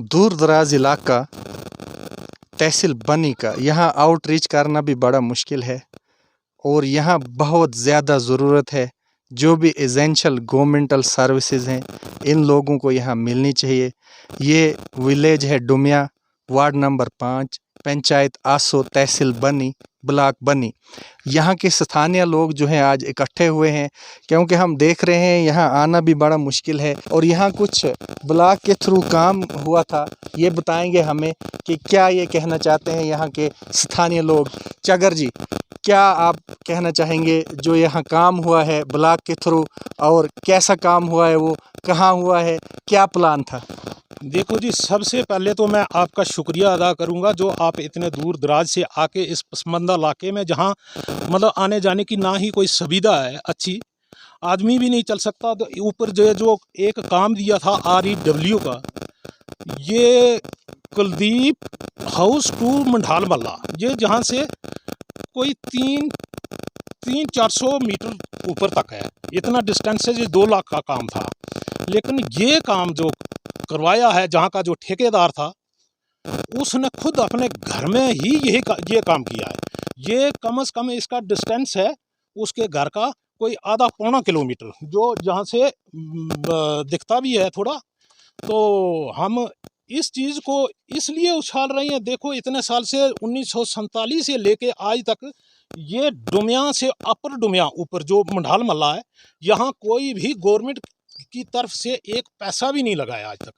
दूर दराज इलाका तहसील बनी का, यहाँ आउटरीच करना भी बड़ा मुश्किल है और यहाँ बहुत ज़्यादा ज़रूरत है। जो भी एसेंशियल गवर्नमेंटल सर्विसेज हैं इन लोगों को यहाँ मिलनी चाहिए। ये विलेज है डुमिया, वार्ड नंबर 5, पंचायत आसो, तहसील बनी, ब्लॉक बनी। यहाँ के स्थानीय लोग जो हैं आज इकट्ठे हुए हैं क्योंकि हम देख रहे हैं यहाँ आना भी बड़ा मुश्किल है और यहाँ कुछ ब्लॉक के थ्रू काम हुआ था। ये बताएंगे हमें कि क्या ये कहना चाहते हैं यहाँ के स्थानीय लोग। चगर जी, क्या आप कहना चाहेंगे जो यहाँ काम हुआ है ब्लॉक के थ्रू, और कैसा काम हुआ है, वो कहाँ हुआ है, क्या प्लान था? देखो जी, सबसे पहले तो मैं आपका शुक्रिया अदा करूंगा जो आप इतने दूर दराज से आके इस पसमंदा इलाके में, जहां मतलब आने जाने की ना ही कोई सुविधा है अच्छी, आदमी भी नहीं चल सकता, तो ऊपर जो एक काम दिया था REW का, ये कुलदीप हाउस टू मंढाल मल्ला, ये जहां से कोई 300-400 मीटर ऊपर तक है, इतना डिस्टेंस है। ये 2 लाख का काम था, लेकिन ये काम जो करवाया है, जहाँ का जो ठेकेदार था, उसने खुद अपने घर में ही ये काम किया है। ये कम से कम इसका डिस्टेंस है उसके घर का कोई आधा पौना किलोमीटर, जो जहाँ से दिखता भी है थोड़ा। तो हम इस चीज़ को इसलिए उछाल रहे हैं, देखो इतने साल से 1947 से लेके आज तक ये डुमिया से अपर डुमिया ऊपर जो मंढाल मल्ला है, यहाँ कोई भी गवर्नमेंट की तरफ से एक पैसा भी नहीं लगाया आज तक।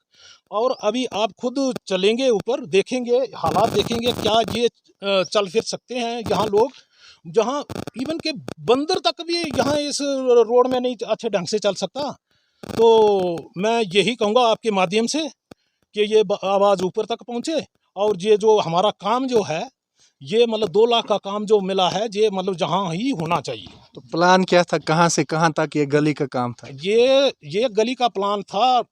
और अभी आप खुद चलेंगे ऊपर, देखेंगे हालात, देखेंगे क्या ये चल फिर सकते हैं यहाँ लोग, जहाँ इवन के बंदर तक भी यहाँ इस रोड में नहीं अच्छे ढंग से चल सकता। तो मैं यही कहूँगा आपके माध्यम से कि ये आवाज़ ऊपर तक पहुँचे, और ये जो हमारा काम जो है, ये मतलब 2 लाख का काम जो मिला है, ये मतलब जहाँ ही होना चाहिए। तो प्लान क्या था, कहाँ से कहाँ तक ये गली का काम था? ये गली का प्लान था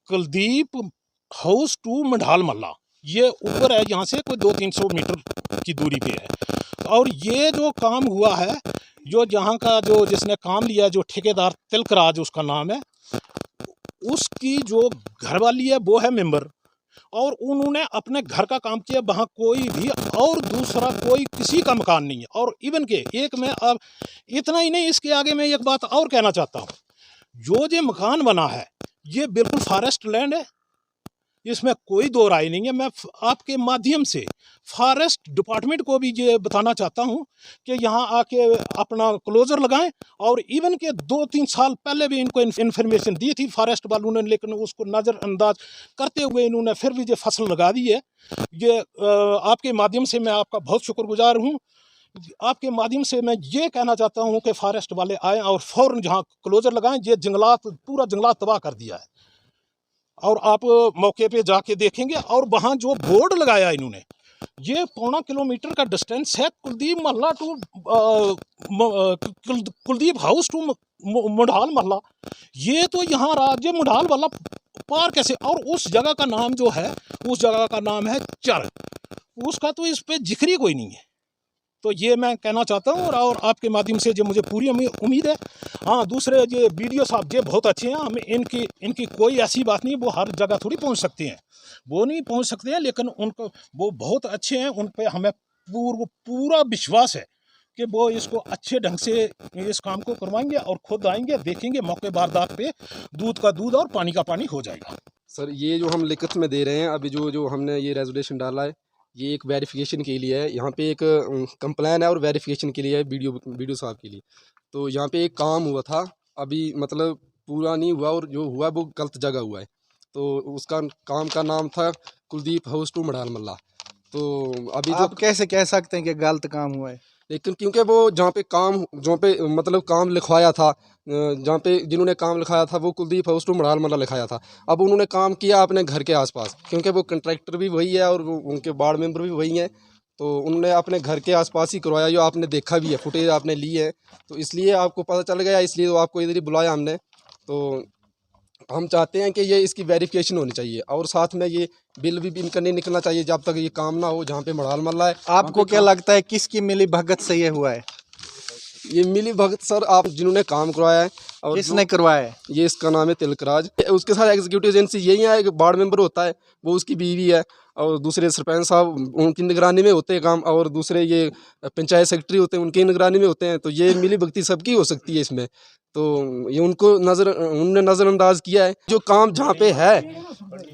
कुलदीप हाउस टू मंढाल मल्ला, ये ऊपर है, यहाँ से कोई 200-300 मीटर की दूरी पे है। और ये जो काम हुआ है, जो जहाँ का जो जिसने काम लिया, जो ठेकेदार तिलकराज उसका नाम है, उसकी जो घरवाली है वो है मेंबर, और उन्होंने अपने घर का काम किया, वहाँ कोई भी और दूसरा कोई किसी का मकान नहीं है। और इवन के एक में अब इतना ही नहीं, इसके आगे मैं एक बात और कहना चाहता हूँ, जो ये मकान बना है ये बिल्कुल फॉरेस्ट लैंड है, इसमें कोई दो राय नहीं है। मैं आपके माध्यम से फॉरेस्ट डिपार्टमेंट को भी ये बताना चाहता हूँ कि यहाँ आके अपना क्लोजर लगाएं, और इवन के 2-3 साल पहले भी इनको इन्फॉर्मेशन दी थी फॉरेस्ट वालों ने, लेकिन उसको नज़रअंदाज करते हुए इन्होंने फिर भी ये फसल लगा दी है। ये आपके माध्यम से मैं आपका बहुत शुक्रगुजार हूँ। आपके माध्यम से मैं ये कहना चाहता हूँ कि फॉरेस्ट वाले आएँ और फ़ौरन जहाँ क्लोजर लगाएं। ये जंगलात, पूरा जंगलात तबाह कर दिया है, और आप मौके पे जाके देखेंगे। और वहाँ जो बोर्ड लगाया इन्होंने, ये 1.25 किलोमीटर का डिस्टेंस है Kuldeep Mohalla to Kuldeep house to Mandhal Mohalla. ये तो यहाँ राज्य मंढाल वाला पार कैसे, और उस जगह का नाम जो है, उस जगह का नाम है चर, उसका तो इस पे जिक्र ही कोई नहीं है। तो ये मैं कहना चाहता हूँ, और आपके माध्यम से जो मुझे पूरी उम्मीद है। हाँ, दूसरे ये वीडियो साहब ये बहुत अच्छे हैं, हमें इनकी कोई ऐसी बात नहीं, वो हर जगह थोड़ी पहुँच सकते हैं, वो नहीं पहुँच सकते हैं, लेकिन उनको वो बहुत अच्छे हैं, उन पे हमें पूरा विश्वास है कि वो इसको अच्छे ढंग से इस काम को करवाएंगे, और खुद आएंगे, देखेंगे, मौके वारदात पे दूध का दूध और पानी का पानी हो जाएगा। सर, ये जो हम लिखित में दे रहे हैं अभी, जो हमने ये रेजोल्यूशन डाला है, ये एक वेरिफिकेशन के लिए है। यहाँ पे एक कंप्लेन है और वेरिफिकेशन के लिए है, वीडियो साहब के लिए। तो यहाँ पे एक काम हुआ था, अभी मतलब पूरा नहीं हुआ, और जो हुआ वो गलत जगह हुआ है। तो उसका काम का नाम था कुलदीप हाउस टू मंढाल मल्ला। तो अभी आप कैसे कह सकते हैं कि गलत काम हुआ है? लेकिन क्योंकि वो जहाँ पे मतलब काम लिखवाया था, जहाँ पे जिन्होंने काम लिखाया था वो कुलदीप हाउस टू मंढाल मल्ला लिखाया था। अब उन्होंने काम किया अपने घर के आसपास, क्योंकि वो कंट्रैक्टर भी वही है और वो उनके वार्ड मेंबर भी वही हैं। तो उन्होंने अपने घर के आसपास ही करवाया, जो आपने देखा भी है, फुटेज आपने ली है, तो इसलिए आपको पता चल गया, इसलिए तो आपको इधर ही बुलाया हमने। तो हम चाहते हैं कि ये इसकी वेरिफिकेशन होनी चाहिए, और साथ में ये बिल भी इनका नहीं निकलना चाहिए जब तक ये काम ना हो जहाँ पे मंढाल मल्ला है। आपको क्या लगता है किसकी मिली भगत से ये हुआ है? ये मिली भगत सर आप जिन्होंने काम करवाया है और किसने करवाया है? ये इसका नाम है तिलकराज। उसके साथ एग्जीक्यूटिव एजेंसी यही है, एक वार्ड मेंबर होता है, वो उसकी बीवी है, और दूसरे सरपंच साहब उनकी निगरानी में होते हैं काम, और दूसरे ये पंचायत सेक्रेटरी होते हैं उनकी निगरानी में होते हैं। तो ये मिली भगती सबकी हो सकती है इसमें, तो ये उनने नज़रअंदाज किया है। जो काम जहाँ पे है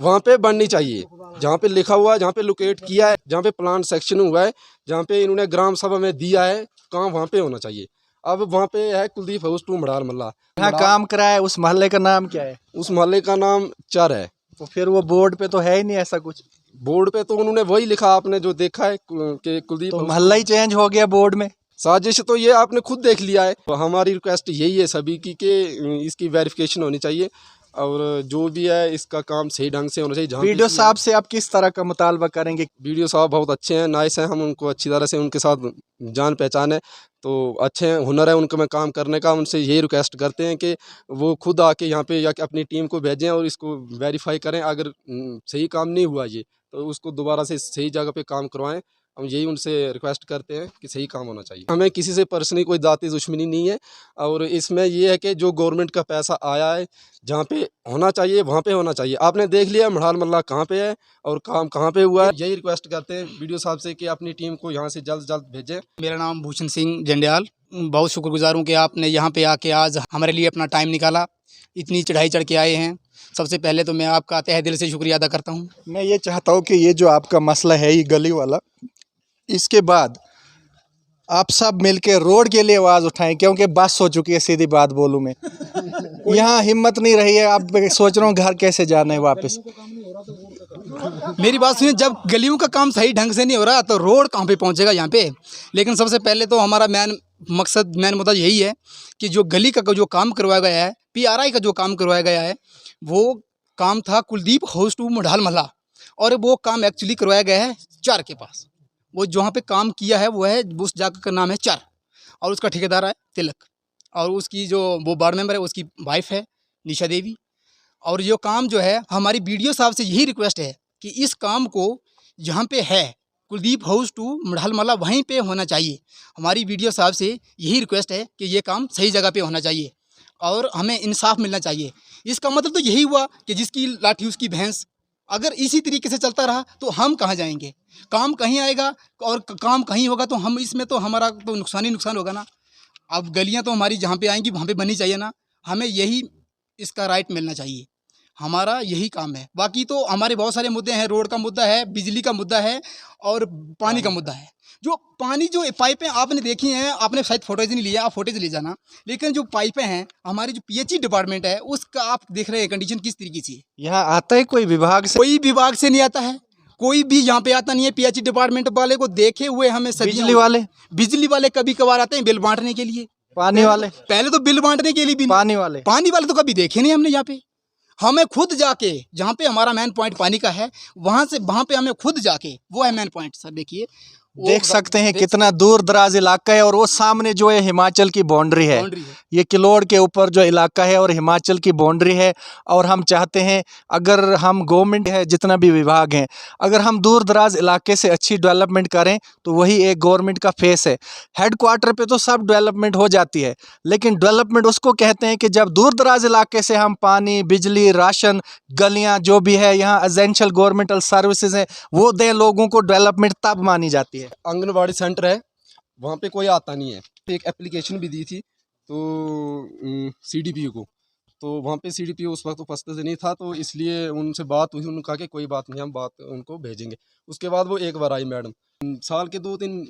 वहाँ पे बननी चाहिए, जहाँ पे लिखा हुआ है, जहाँ पे लोकेट किया है, जहाँ पे प्लान सेक्शन हुआ है, जहाँ पे इन्होंने ग्राम सभा में दिया है, काम वहाँ पे होना चाहिए। अब वहाँ पे है कुलदीप हाउस 2 मढ़ाल मल्ला। यहाँ काम कराया, उस मोहल्ले का नाम क्या है? उस मोहल्ले का नाम चर है। तो फिर वो बोर्ड पे तो है ही नहीं ऐसा कुछ। बोर्ड पे तो उन्होंने वही लिखा आपने जो देखा है कि कुलदीप तो हाउस। मोहल्ला ही चेंज हो गया बोर्ड में। साजिश तो ये आपने खुद देख लिया है। हमारी रिक्वेस्ट यही है सभी की कि इसकी वेरिफिकेशन होनी चाहिए, और जो भी है इसका काम सही ढंग से होना चाहिए। जहाँ वीडियो साहब से आप किस तरह का मुतालबा करेंगे? वीडियो साहब बहुत अच्छे हैं, नाइस हैं, हम उनको अच्छी तरह से उनके साथ जान पहचान है, तो अच्छे हैं, हुनर है उनका में काम करने का। उनसे यही रिक्वेस्ट करते हैं कि वो खुद आके यहाँ पे या कि अपनी टीम को भेजें और इसको वेरीफाई करें। अगर सही काम नहीं हुआ ये, तो उसको दोबारा से सही जगह पे काम करवाएं। हम यही उनसे रिक्वेस्ट करते हैं कि सही काम होना चाहिए। हमें किसी से पर्सनली कोई जाती दुश्मनी नहीं है, और इसमें ये है कि जो गवर्नमेंट का पैसा आया है जहाँ पे होना चाहिए वहाँ पे होना चाहिए। आपने देख लिया मढ़ाल मल्ला कहाँ पे है और काम कहाँ पे हुआ है। यही रिक्वेस्ट करते हैं वीडियो साहब से कि अपनी टीम को यहाँ से जल्द भेजें। मेरा नाम भूषण सिंह जंडियाल। बहुत शुक्रगुजार हूँ कि आपने यहाँ पे आके आज हमारे लिए अपना टाइम निकाला, इतनी चढ़ाई चढ़ के आए हैं। सबसे पहले तो मैं आपका तहे दिल से शुक्रिया अदा करता हूँ। मैं ये चाहता हूँ कि ये जो आपका मसला है ये गली वाला, इसके बाद आप सब मिलके रोड के लिए आवाज़ उठाएं, क्योंकि बस हो चुकी है। सीधी बात बोलूँ मैं, यहाँ हिम्मत नहीं रही है। अब सोच रहा हूँ घर कैसे जाना है वापस। मेरी बात सुनिए, जब गलियों का काम सही ढंग से नहीं हो रहा तो रोड कहाँ पे पहुँचेगा यहाँ पे। लेकिन सबसे पहले तो हमारा मेन मुद्दा यही है कि जो गली का जो काम करवाया गया है, PRI का जो काम करवाया गया है, वो काम था कुलदीप हाउस 2 मढ़ाल मल्ला, और वो काम एक्चुअली करवाया गया है चर के पास। वो जहाँ पे काम किया है वो है, उस जगह का नाम है चर, और उसका ठेकेदार है तिलक, और उसकी जो वो वार्ड मेंबर है उसकी वाइफ है निशा देवी। और ये काम जो है, हमारी BDO साहब से यही रिक्वेस्ट है कि इस काम को जहाँ पे है कुलदीप हाउस 2 मढ़ाल मल्ला वहीं पे होना चाहिए। हमारी BDO साहब से यही रिक्वेस्ट है कि ये काम सही जगह पे होना चाहिए और हमें इंसाफ मिलना चाहिए। इसका मतलब तो यही हुआ कि जिसकी लाठी उसकी भैंस। अगर इसी तरीके से चलता रहा तो हम कहाँ जाएंगे? काम कहीं आएगा और काम कहीं होगा, तो हम इसमें तो हमारा तो नुकसान ही नुकसान होगा ना। अब गलियाँ तो हमारी जहाँ पे आएंगी वहाँ पे बननी चाहिए ना। हमें यही इसका राइट मिलना चाहिए, हमारा यही काम है। बाकी तो हमारे बहुत सारे मुद्दे हैं, रोड का मुद्दा है, बिजली का मुद्दा है और पानी का मुद्दा है। जो पानी जो पाइपें आपने देखी हैं, आपने शायद फोटोज नहीं लिया, आप फोटोज ले जाना। लेकिन जो पाइपें हैं हमारी जो PHE डिपार्टमेंट है उसका आप देख रहे हैं कंडीशन किस तरीके से। यहाँ आता है कोई विभाग से? कोई विभाग से नहीं आता है, कोई भी यहाँ पे आता नहीं है। PHE डिपार्टमेंट वाले को देखे हुए हमें बिजली वाले कभी कभार आते हैं बिल बांटने के लिए। पानी वाले पहले तो बिल बांटने के लिए भी, पानी वाले तो कभी देखे नहीं हमने। यहाँ पे हमें खुद जाके, जहाँ पे हमारा मेन पॉइंट पानी का है, वहाँ पे हमें खुद जाके, वो है मेन पॉइंट। सर देखिए, देख सकते हैं कितना दूर दराज इलाका है, और वो सामने जो है हिमाचल की बाउंड्री है। ये किलोड़ के ऊपर जो इलाका है और हिमाचल की बाउंड्री है। और हम चाहते हैं, अगर हम गवर्नमेंट है, जितना भी विभाग हैं, अगर हम दूर दराज इलाके से अच्छी डेवलपमेंट करें तो वही एक गवर्नमेंट का फेस है। हेडक्वार्टर पे तो सब डेवलपमेंट हो जाती है, लेकिन डेवलपमेंट उसको कहते हैं कि जब दूर दराज इलाके से हम पानी, बिजली, राशन, गलियाँ जो भी है, यहाँ एसेंशियल गवर्नमेंटल सर्विसेज है, वो दें लोगों को, डेवलपमेंट तब मानी जाती है। आंगनबाड़ी सेंटर है, वहाँ पे कोई आता नहीं है। एक एप्लीकेशन भी दी थी तो CDPO को, तो वहाँ पे CDPO उस वक्त उपस्थित नहीं था, तो इसलिए उनसे बात हुई। उन्होंने कहा कि कोई बात नहीं, हम बात उनको भेजेंगे। उसके बाद वो एक बार आई मैडम, साल के 2-3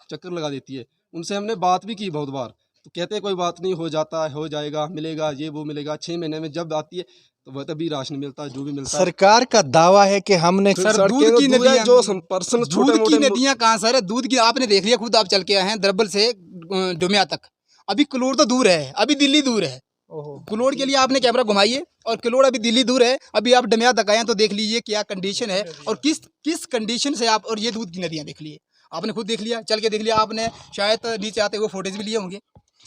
चक्कर लगा देती है। उनसे हमने बात भी की बहुत बार, तो कहते हैं कोई बात नहीं, हो जाता है, हो जाएगा, मिलेगा, ये वो मिलेगा। 6 महीने में जब आती है तो वह तभी राशन मिलता है, जो भी मिलता है। सरकार का दावा है कि हमने सर दूध की नदियाँ, जो पर्सन दूध की नदियाँ कहाँ सर है? दूध की आपने देख लिया, खुद आप चल के आए हैं दरबल से डुमिया तक। अभी किलोड़ तो दूर है, अभी दिल्ली दूर है। किलोड़ के लिए आपने कैमरा घुमाइए, और किलोड़ अभी दिल्ली दूर है। अभी आप डमिया तक आए हैं तो देख लीजिए क्या कंडीशन है, और किस कंडीशन से आप, और ये दूध की नदियाँ देख लिए, आपने खुद देख लिया, चल के देख लिया आपने। शायद नीचे आते हुए फोटोज भी लिए होंगे।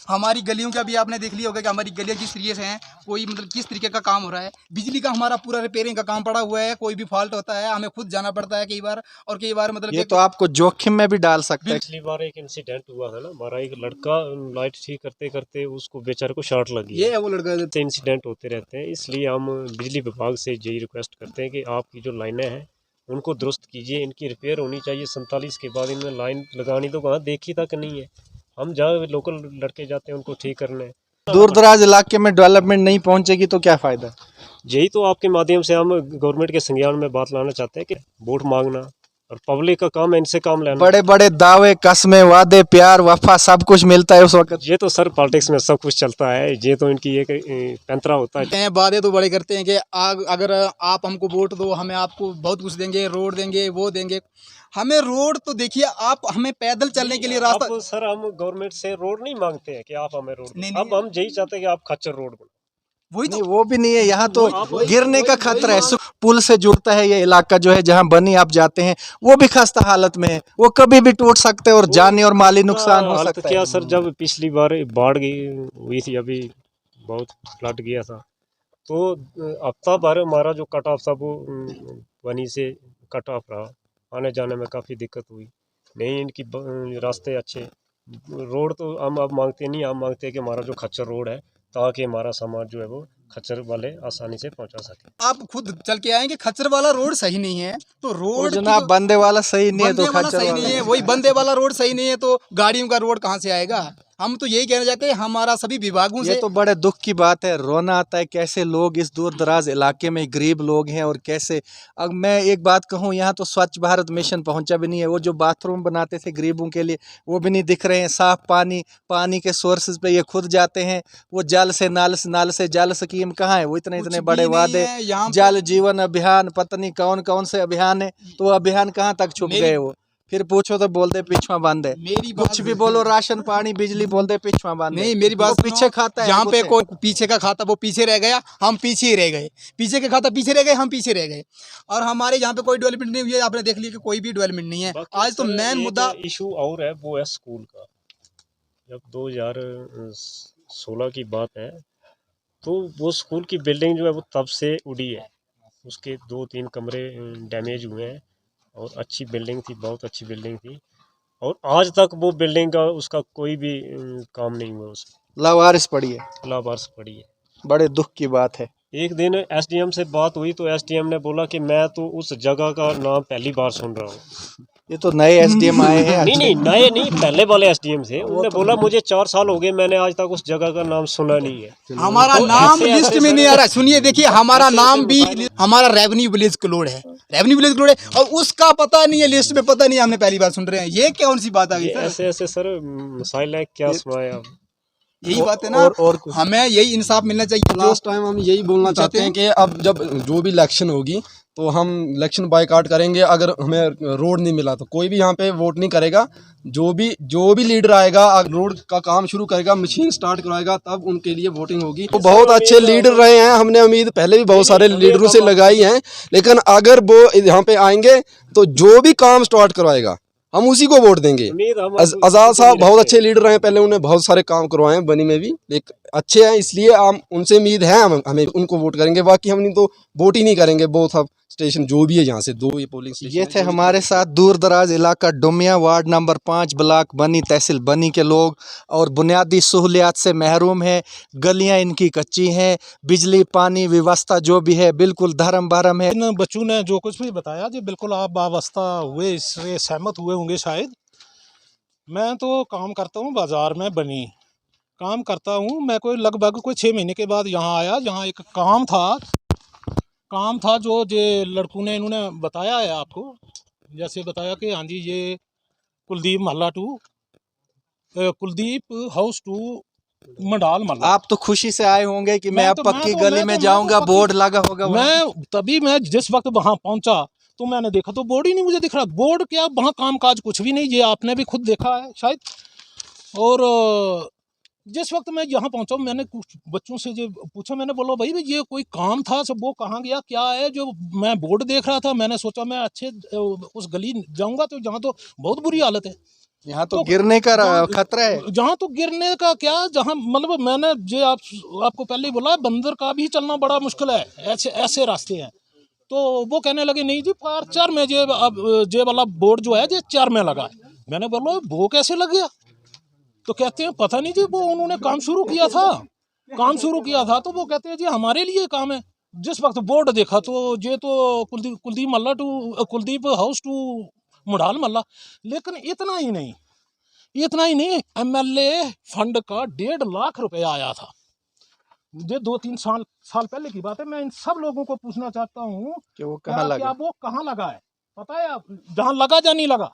हमारी गलियों का भी आपने देख लिया होगा कि हमारी गलियाँ किस तरीके से हैं, कोई मतलब किस तरीके का काम हो रहा है। बिजली का हमारा पूरा रिपेयरिंग का काम पड़ा हुआ है, कोई भी फॉल्ट होता है हमें खुद जाना पड़ता है कई बार, और कई बार मतलब ये तो आपको जोखिम में भी डाल सकता है। पिछली बार एक इंसिडेंट हुआ था ना, हमारा एक लड़का लाइट ठीक करते करते उसको बेचारे को शॉर्ट लगी ये है वो लड़का। है। इंसिडेंट होते रहते हैं, इसलिए हम बिजली विभाग से यही रिक्वेस्ट करते हैं कि आपकी जो लाइनें हैं उनको दुरुस्त कीजिए, इनकी रिपेयर होनी चाहिए। 47 के बाद इनमें लाइन लगानी तो कहाँ देखी तक नहीं है। हम जहाँ लोकल लड़के जाते हैं उनको ठीक करने। दूर दराज इलाके में डेवलपमेंट नहीं पहुंचेगी तो क्या फायदा। यही तो आपके माध्यम से हम गवर्नमेंट के संज्ञान में बात लाना चाहते हैं कि वोट मांगना और पब्लिक का काम है, इनसे काम लेना। बड़े बड़े दावे, कस्में, वादे, प्यार, वफा सब कुछ मिलता है उस वक्त। ये तो सर पॉलिटिक्स में सब कुछ चलता है, ये तो इनकी एक पैंतरा होता है। वादे तो बड़े करते हैं कि अगर आप हमको वोट दो, हमें आपको बहुत कुछ देंगे, रोड देंगे, वो देंगे। हमें रोड तो देखिए, आप हमें पैदल चलने के लिए रास्ता। अब सर हम गवर्नमेंट से रोड नहीं मांगते हैं कि आप हमें रोड नहीं, दें। अब हम यही चाहते हैं कि आप खच्चर रोड बनाओ। वही नहीं, वो भी नहीं है, यहाँ तो गिरने का खतरा है। पुल से जुड़ता है ये इलाका जो है, जहाँ बनी आप जाते हैं, वो भी खस्ता हालत में है, वो कभी भी टूट सकते हैं और जानी और माली नुकसान हो सकता है। क्या सर, जब पिछली बार बाढ़ हुई थी, अभी बहुत फ्लड गया था, तो हफ्ता भर हमारा जो कट ऑफ था वो बनी से कट ऑफ रहा। आने जाने में काफ़ी दिक्कत हुई। नहीं इनकी रास्ते अच्छे, रोड तो हम अब मांगते नहीं, हम मांगते हैं कि हमारा जो खच्चर रोड है, ताकि हमारा सामान जो है वो खच्चर वाले आसानी से पहुंचा सके। आप खुद चल के आएंगे, खच्चर वाला रोड सही नहीं है तो रोड जनाब बंदे वाला सही नहीं है तो बंदे वाला खच्चर सही वाला नहीं है, वही बंदे वाला रोड सही नहीं है तो गाड़ियों का रोड कहाँ से आएगा। हम तो यही कहना चाहते हैं, हमारा सभी विभागों ये से। तो बड़े दुख की बात है, रोना आता है कैसे लोग इस दूर दराज इलाके में गरीब लोग हैं और कैसे। अब मैं एक बात कहूँ, यहाँ तो स्वच्छ भारत मिशन पहुँचा भी नहीं है। वो जो बाथरूम बनाते थे गरीबों के लिए वो भी नहीं दिख रहे हैं। साफ पानी के सोर्सेज पे ये खुद जाते हैं। वो जल से नाल से जल स्कीम कहाँ है, वो इतने बड़े वादे, जल जीवन अभियान, पता नहीं कौन कौन से अभियान है, तो वो अभियान कहाँ तक छुप गए। वो फिर पूछो तो बोलते पिछवा बंद है। मेरी कुछ भी बोलो, राशन पानी बिजली, बोलते पिछवा बंद है। नहीं, मेरी बात पीछे खाता है। जहाँ पे कोई पीछे का खाता वो पीछे रह गया, हम पीछे ही रह गए। पीछे का खाता पीछे रह गए, हम पीछे रह गए। और हमारे यहाँ पे कोई डेवलपमेंट नहीं हुई है। आपने देख लिया कि कोई भी डेवलपमेंट नहीं है। आज तो मेन मुद्दा इशू और है, वो है स्कूल का। जब 2016 की बात है तो वो स्कूल की बिल्डिंग जो है वो तब से उड़ी है। उसके 2-3 कमरे डैमेज हुए हैं और अच्छी बिल्डिंग थी, बहुत अच्छी बिल्डिंग थी, और आज तक वो बिल्डिंग का उसका कोई भी काम नहीं हुआ, उसमें लावारिस पड़ी है, लावारिस पड़ी है। बड़े दुख की बात है। एक दिन एसडीएम से बात हुई तो एसडीएम ने बोला कि मैं तो उस जगह का नाम पहली बार सुन रहा हूँ। ये तो नए एसडीएम आए हैं। नहीं नए नहीं, पहले वाले एसडीएम से। उन्होंने बोला मुझे 4 साल हो गए, मैंने आज तक उस जगह का नाम सुना नहीं है। हमारा नाम लिस्ट में नहीं आ रहा। सुनिए, देखिए, हमारा नाम भी, हमारा रेवेन्यू विलेज क्लोड है, रेवेन्यू विलेज क्लोड है, और उसका पता नहीं है, लिस्ट में पता नहीं, हमने पहली बार सुन रहे हैं। ये कौन सी बात आ गई सर? ऐसे सर मसाइल है, क्या सुनाए आप। यही बात है ना, और हमें यही इंसाफ मिलना चाहिए। लास्ट टाइम हम यही बोलना चाहते हैं कि अब जब जो भी इलेक्शन होगी तो हम इलेक्शन बायकॉट करेंगे। अगर हमें रोड नहीं मिला तो कोई भी यहाँ पे वोट नहीं करेगा। जो भी लीडर आएगा, रोड का काम शुरू करेगा, मशीन स्टार्ट कराएगा, तब उनके लिए वोटिंग होगी। वो बहुत अच्छे लीडर रहे हैं, हमने उम्मीद पहले भी बहुत सारे लीडरों से लगाई है, लेकिन अगर वो यहाँ पे आएंगे तो जो भी काम स्टार्ट करवाएगा हम उसी को वोट देंगे। आजाद साहब बहुत अच्छे लीडर रहे हैं, पहले उन्होंने बहुत सारे काम करवाए हैं बनी में भी, एक अच्छे हैं, इसलिए हम उनसे उम्मीद है, हमें उनको वोट करेंगे। बाकी हम नहीं तो वोट ही नहीं करेंगे। बोथ अब स्टेशन जो भी है, यहाँ से 2 ये पोलिंग स्टेशन। ये थे हमारे साथ दूर दराज इलाका डुमिया, वार्ड नंबर 5, ब्लॉक बनी, तहसील बनी के लोग, और बुनियादी सहूलियात से महरूम है। गलियां इनकी कच्ची हैं, बिजली पानी व्यवस्था जो भी है बिल्कुल धर्म भरम है। इन बच्चों ने जो कुछ भी बताया जी बिल्कुल आप वाबस्ता हुए, इससे सहमत हुए होंगे शायद। मैं तो काम करता हूँ बाज़ार में, बनी काम करता हूँ मैं। कोई लगभग 6 महीने के बाद यहाँ आया, जहाँ एक काम था जो लड़कों ने इन्होंने बताया है आपको। जैसे बताया कि हाँ जी ये कुलदीप महला 2, कुलदीप हाउस 2 मंडाल महला। आप तो खुशी से आए होंगे कि मैं अब पक्की गली में मैं जाऊंगा, बोर्ड लगा होगा। मैं जिस वक्त वहाँ पहुँचा तो मैंने देखा तो बोर्ड ही नहीं मुझे दिख रहा। बोर्ड क्या, वहाँ काम काज कुछ भी नहीं, ये आपने भी खुद देखा है शायद। और जिस वक्त मैं यहाँ पहुँचा, मैंने कुछ बच्चों से जो पूछा, मैंने बोला भाई ये कोई काम था, सब वो कहाँ गया, क्या है। जो मैं बोर्ड देख रहा था, मैंने सोचा मैं अच्छे उस गली जाऊँगा तो जहाँ तो बहुत बुरी हालत है। यहाँ तो गिरने का जहाँ- खतरा है। जहाँ तो गिरने का क्या, जहाँ मतलब मैंने जो आपको पहले ही बोला, बंदर का भी चलना बड़ा मुश्किल है, ऐसे ऐसे रास्ते हैं। तो वो कहने लगे नहीं जी पार 4 में जे वाला बोर्ड जो है ये 4 में लगा है। मैंने बोला वो कैसे लग गया? तो कहते हैं पता नहीं जी, वो उन्होंने काम शुरू किया था तो वो कहते हैं जी हमारे लिए काम है। जिस वक्त बोर्ड देखा तो ये तो कुलदीप मल्ला टू कुलदीप हाउस टू मुढ़ाल मल्ला। लेकिन इतना ही नहीं, एमएलए फंड का 1.5 लाख रुपया आया था। ये 2-3 साल पहले की बात है। मैं इन सब लोगों को पूछना चाहता हूँ कि वो कहाँ लगा? क्या वो कहाँ लगा है? पता है आप जहाँ लगा या नहीं लगा?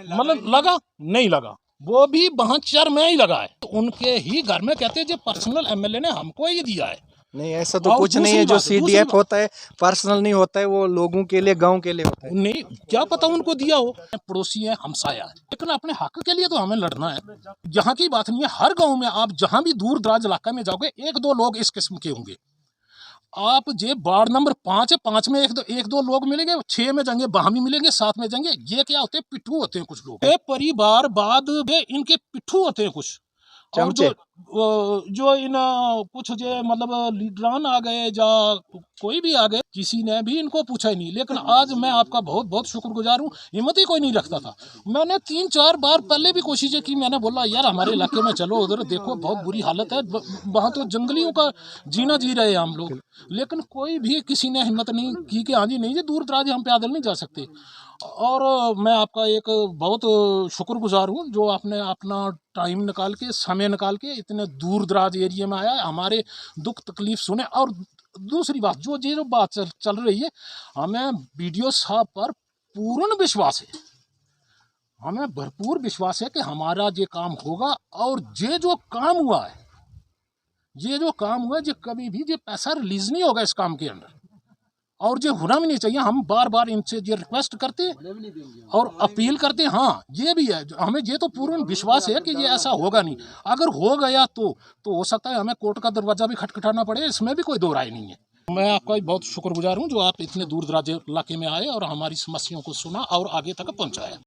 मतलब लगा नहीं लगा, वो भी बहत्तर में ही लगा है। तो उनके ही घर में कहते हैं जो पर्सनल एमएलए ने हमको ही दिया है। नहीं, ऐसा तो और कुछ नहीं दूसरी है। जो बात- सीडीएफ होता है पर्सनल नहीं होता है, वो लोगों के लिए, गांव के लिए होता है। नहीं, क्या पता उनको दिया हो। पड़ोसी है, हमसाया है, लेकिन अपने हक के लिए तो हमें लड़ना है। यहाँ की बात नहीं है, हर गांव में आप जहाँ भी दूर दराज इलाका में जाओगे 1-2 लोग इस किस्म के होंगे। आप जे वार्ड नंबर 5 है, 5 में एक दो लोग मिलेंगे, 6 में जाएंगे वहां भी मिलेंगे, 7 में जाएंगे। ये क्या होते हैं? पिट्ठू होते हैं कुछ लोग। ये परिवार बाद इनके पिट्ठू होते हैं कुछ। और जो इन कुछ जो मतलब लीडरान आ गए या कोई भी आ गए, किसी ने भी इनको पूछा ही नहीं। लेकिन आज मैं आपका बहुत बहुत शुक्रगुजार हूँ, हिम्मत ही कोई नहीं रखता था। मैंने 3-4 बार पहले भी कोशिशें की। मैंने बोला यार हमारे इलाके में चलो, उधर देखो बहुत बुरी हालत है, वहाँ तो जंगलियों का जीना जी रहे हैं हम लोग। लेकिन कोई भी किसी ने हिम्मत नहीं की कि हाँ जी नहीं जी, दूर दराज हम पैदल नहीं जा सकते। और मैं आपका एक बहुत शुक्रगुजार हूँ जो आपने अपना टाइम निकाल के, समय निकाल के इतने दूर दराज एरिया में आया, हमारे दुख तकलीफ सुने। और दूसरी बात, जो बात चल रही है, हमें बीडीओ साहब पर पूर्ण विश्वास है, हमें भरपूर विश्वास है कि हमारा ये काम होगा। और ये जो काम हुआ है, ये कभी भी ये पैसा रिलीज नहीं होगा इस काम के अंदर, और ये होना भी नहीं चाहिए। हम बार बार इनसे ये रिक्वेस्ट करते और अपील करते। हाँ ये भी है, हमें ये तो पूर्ण विश्वास है कि ये ऐसा होगा नहीं। अगर हो गया तो हो सकता है हमें कोर्ट का दरवाजा भी खटखटाना पड़े, इसमें भी कोई दो राय नहीं है। मैं आपका बहुत शुक्रगुजार हूँ जो आप इतने दूर दराज इलाके में आए और हमारी समस्याओं को सुना और आगे तक पहुँचाया।